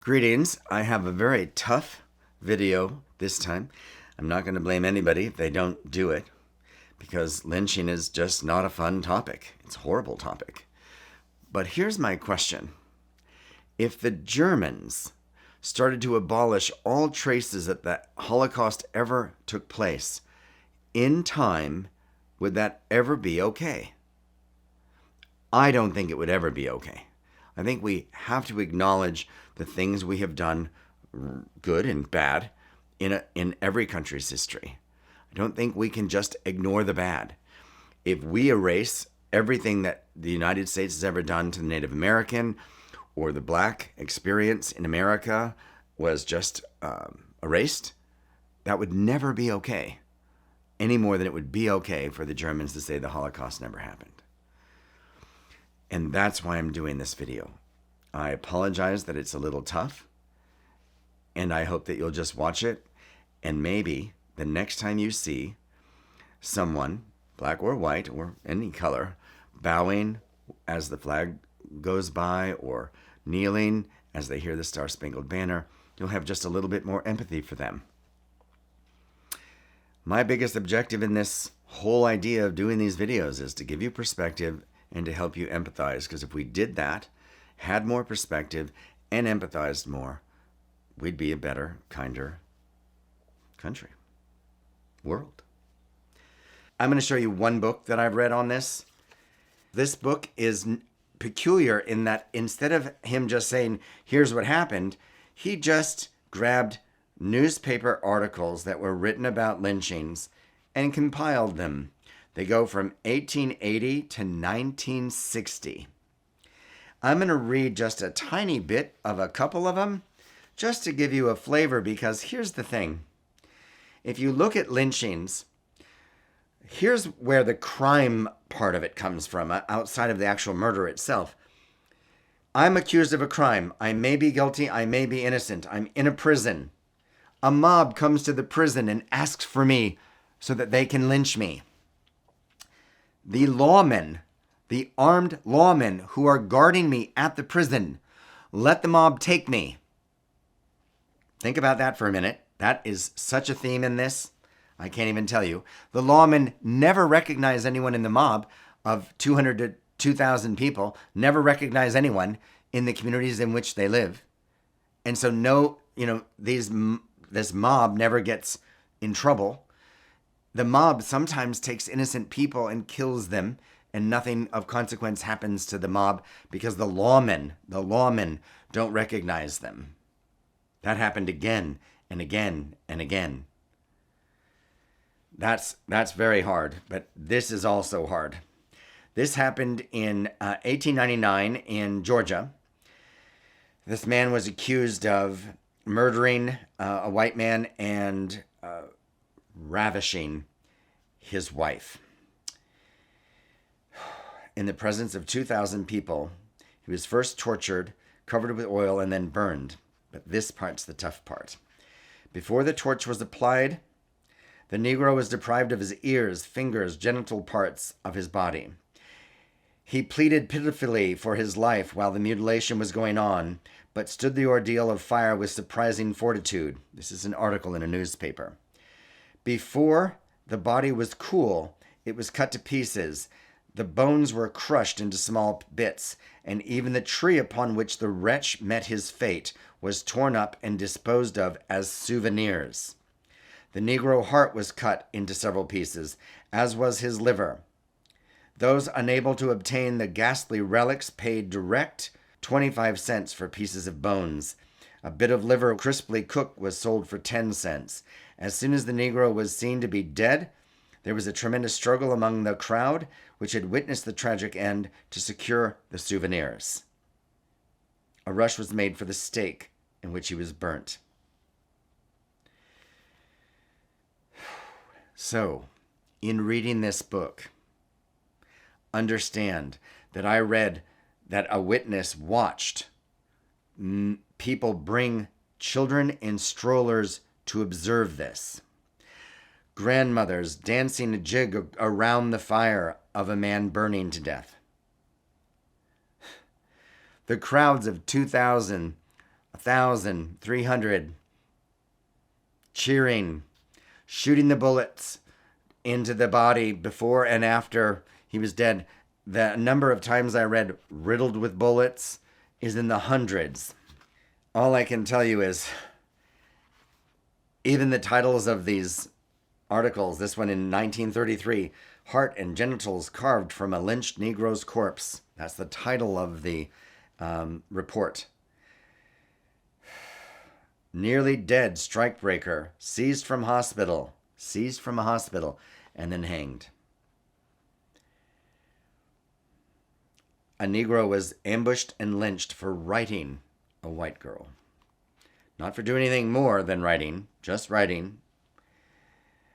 Greetings. I have a very tough video this time. I'm not going to blame anybody if they don't do it because lynching is just not a fun topic. It's a horrible topic. But here's my question. If the Germans started to abolish all traces that the Holocaust ever took place in time, would that ever be okay? I don't think it would ever be okay. I think we have to acknowledge the things we have done, good and bad, in every country's history. I don't think we can just ignore the bad. If we erase everything that the United States has ever done to the Native American or the black experience in America was just erased, that would never be okay, any more than it would be okay for the Germans to say the Holocaust never happened. And that's why I'm doing this video. I apologize that it's a little tough, and I hope that you'll just watch it, and maybe the next time you see someone, black or white or any color, bowing as the flag goes by or kneeling as they hear the Star-Spangled Banner, you'll have just a little bit more empathy for them. My biggest objective in this whole idea of doing these videos is to give you perspective and to help you empathize, because if we did that, had more perspective, and empathized more, we'd be a better, kinder country, world. I'm going to show you one book that I've read on this. This book is peculiar in that instead of him just saying, here's what happened, he just grabbed newspaper articles that were written about lynchings and compiled them. They go from 1880 to 1960. I'm going to read just a tiny bit of a couple of them just to give you a flavor, because here's the thing. If you look at lynchings, here's where the crime part of it comes from, outside of the actual murder itself. I'm accused of a crime. I may be guilty. I may be innocent. I'm in a prison. A mob comes to the prison and asks for me so that they can lynch me. The lawmen, the armed lawmen who are guarding me at the prison, let the mob take me. Think about that for a minute. That is such a theme in this. I can't even tell you. The lawmen never recognize anyone in the mob of 200 to 2,000 people, never recognize anyone in the communities in which they live. And so this mob never gets in trouble. The mob sometimes takes innocent people and kills them, and nothing of consequence happens to the mob because the lawmen don't recognize them. That happened again and again and again. That's very hard, but this is also hard. This happened in 1899 in Georgia. This man was accused of murdering a white man and ravishing his wife. In the presence of 2,000 people, he was first tortured, covered with oil, and then burned. But this part's the tough part. Before the torch was applied, the Negro was deprived of his ears, fingers, genital parts of his body. He pleaded pitifully for his life while the mutilation was going on, but stood the ordeal of fire with surprising fortitude. This is an article in a newspaper. Before the body was cool, it was cut to pieces. The bones were crushed into small bits, and even the tree upon which the wretch met his fate was torn up and disposed of as souvenirs. The Negro heart was cut into several pieces, as was his liver. Those unable to obtain the ghastly relics paid direct 25 cents for pieces of bones. A bit of liver crisply cooked was sold for 10 cents. As soon as the Negro was seen to be dead, there was a tremendous struggle among the crowd, which had witnessed the tragic end, to secure the souvenirs. A rush was made for the stake in which he was burnt. So, in reading this book, understand that I read that a witness watched people bring children in strollers to observe this. Grandmothers dancing a jig around the fire of a man burning to death. The crowds of 2,000 1,000, 300, cheering, shooting the bullets into the body before and after he was dead. The number of times I read riddled with bullets is in the hundreds. All I can tell you is even the titles of these articles, this one in 1933, Heart and Genitals Carved from a Lynched Negro's Corpse. That's the title of the report. Nearly dead strikebreaker, seized from a hospital, and then hanged. A Negro was ambushed and lynched for writing a white girl. Not for doing anything more than writing, just writing.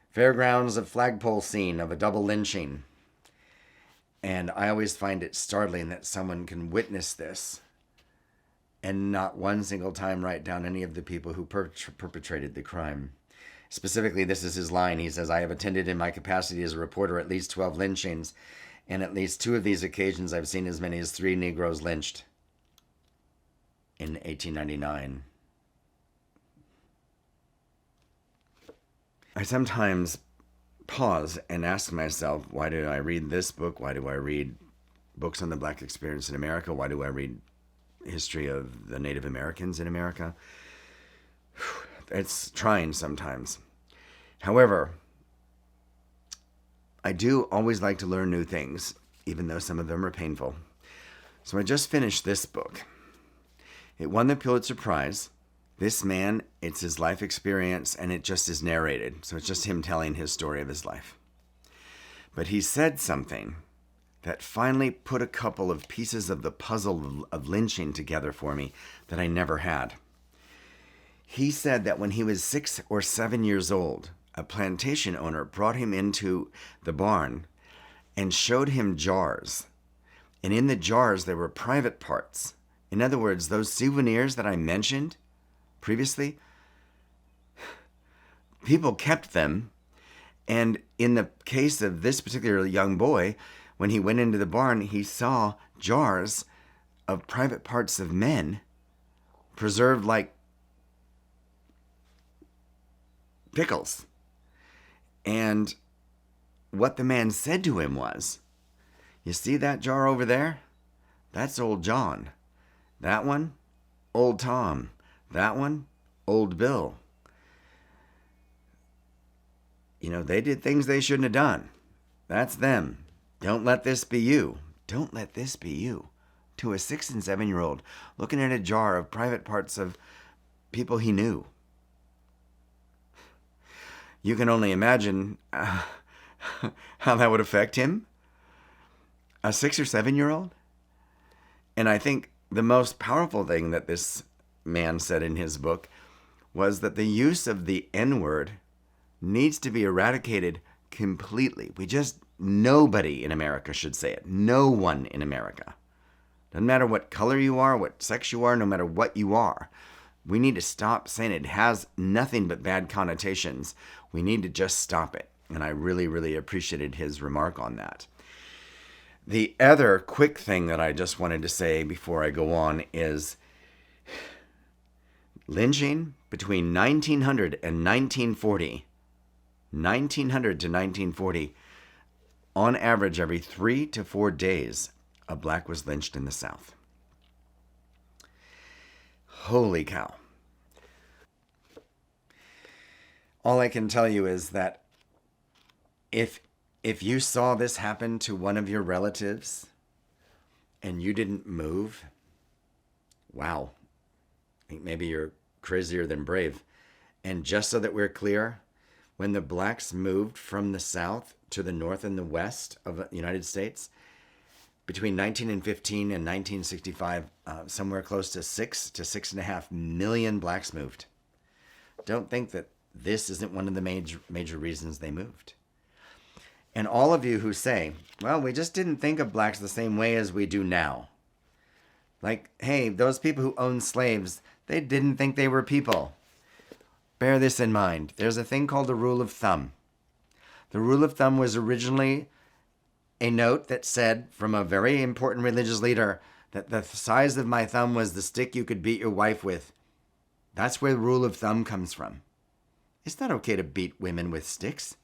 Fairgrounds of flagpole scene of a double lynching. And I always find it startling that someone can witness this and not one single time write down any of the people who perpetrated the crime. Specifically, this is his line. He says, I have attended in my capacity as a reporter at least 12 lynchings, and at least 2 of these occasions I've seen as many as 3 Negroes lynched in 1899. I sometimes pause and ask myself, why do I read this book? Why do I read books on the Black experience in America? Why do I read history of the Native Americans in America? It's trying sometimes. However, I do always like to learn new things, even though some of them are painful. So I just finished this book. It won the Pulitzer Prize. This man, it's his life experience, and it just is narrated. So it's just him telling his story of his life. But he said something that finally put a couple of pieces of the puzzle of lynching together for me that I never had. He said that when he was 6 or 7 years old, a plantation owner brought him into the barn and showed him jars. And in the jars, there were private parts. In other words, those souvenirs that I mentioned previously, people kept them. And in the case of this particular young boy, when he went into the barn, he saw jars of private parts of men preserved like pickles. And what the man said to him was, you see that jar over there? That's old John. That one, old Tom. That one, old Bill. You know, they did things they shouldn't have done. That's them. Don't let this be you. Don't let this be you. To a 6 and 7-year-old looking at a jar of private parts of people he knew. You can only imagine how that would affect him. A 6 or 7-year-old. And I think the most powerful thing that this man said in his book was that the use of the N-word needs to be eradicated completely. Nobody in America should say it. No one in America. Doesn't matter what color you are, what sex you are, no matter what you are. We need to stop saying it. It has nothing but bad connotations. We need to just stop it. And I really, really appreciated his remark on that. The other quick thing that I just wanted to say before I go on is lynching between 1900 and 1940. 1900 to 1940. On average, every 3 to 4 days, a black was lynched in the South. Holy cow. All I can tell you is that if you saw this happen to one of your relatives and you didn't move, wow. I think maybe you're crazier than brave. And just so that we're clear, when the blacks moved from the South to the North and the West of the United States, between 1915 and 1965, somewhere close to 6 to 6.5 million blacks moved. Don't think that this isn't one of the major reasons they moved. And all of you who say, well, we just didn't think of blacks the same way as we do now. Like, hey, those people who owned slaves, they didn't think they were people. Bear this in mind. There's a thing called the rule of thumb. The rule of thumb was originally a note that said from a very important religious leader that the size of my thumb was the stick you could beat your wife with. That's where the rule of thumb comes from. It's not okay to beat women with sticks,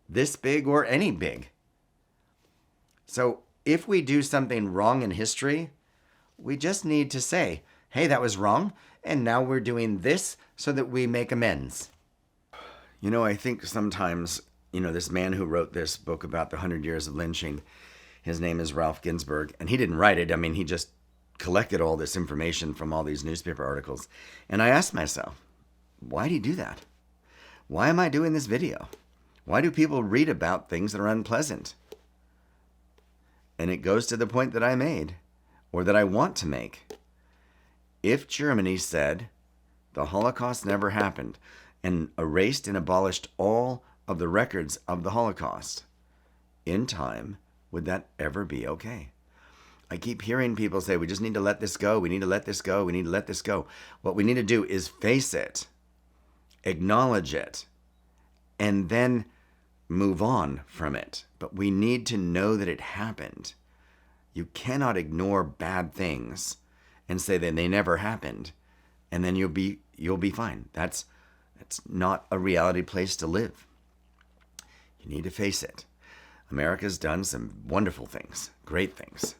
this big or any big. So if we do something wrong in history, we just need to say, hey, that was wrong, and now we're doing this so that we make amends. I think sometimes, this man who wrote this book about the 100 years of lynching, his name is Ralph Ginsberg, and he didn't write it. He just collected all this information from all these newspaper articles. And I asked myself, why do you do that? Why am I doing this video? Why do people read about things that are unpleasant? And it goes to the point that I made, or that I want to make. If Germany said the Holocaust never happened and erased and abolished all of the records of the Holocaust in time, would that ever be okay? I keep hearing people say, we just need to let this go. We need to let this go. We need to let this go. What we need to do is face it, acknowledge it, and then move on from it. But we need to know that it happened. You cannot ignore bad things and say that they never happened, and then you'll be fine. That's not a reality place to live. You need to face it. America's done some wonderful things, great things,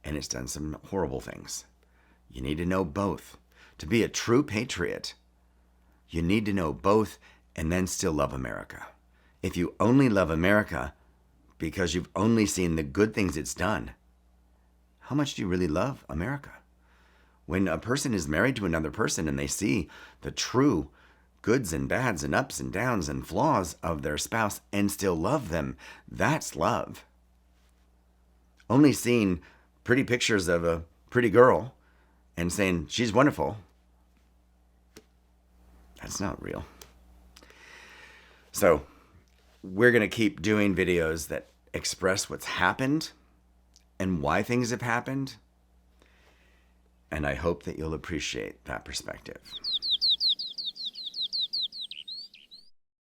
and it's done some horrible things. You need to know both. To be a true patriot, you need to know both and then still love America. If you only love America because you've only seen the good things it's done, how much do you really love America? When a person is married to another person and they see the true goods and bads and ups and downs and flaws of their spouse and still love them, that's love. Only seeing pretty pictures of a pretty girl and saying she's wonderful, that's not real. So we're going to keep doing videos that express what's happened and why things have happened. And I hope that you'll appreciate that perspective.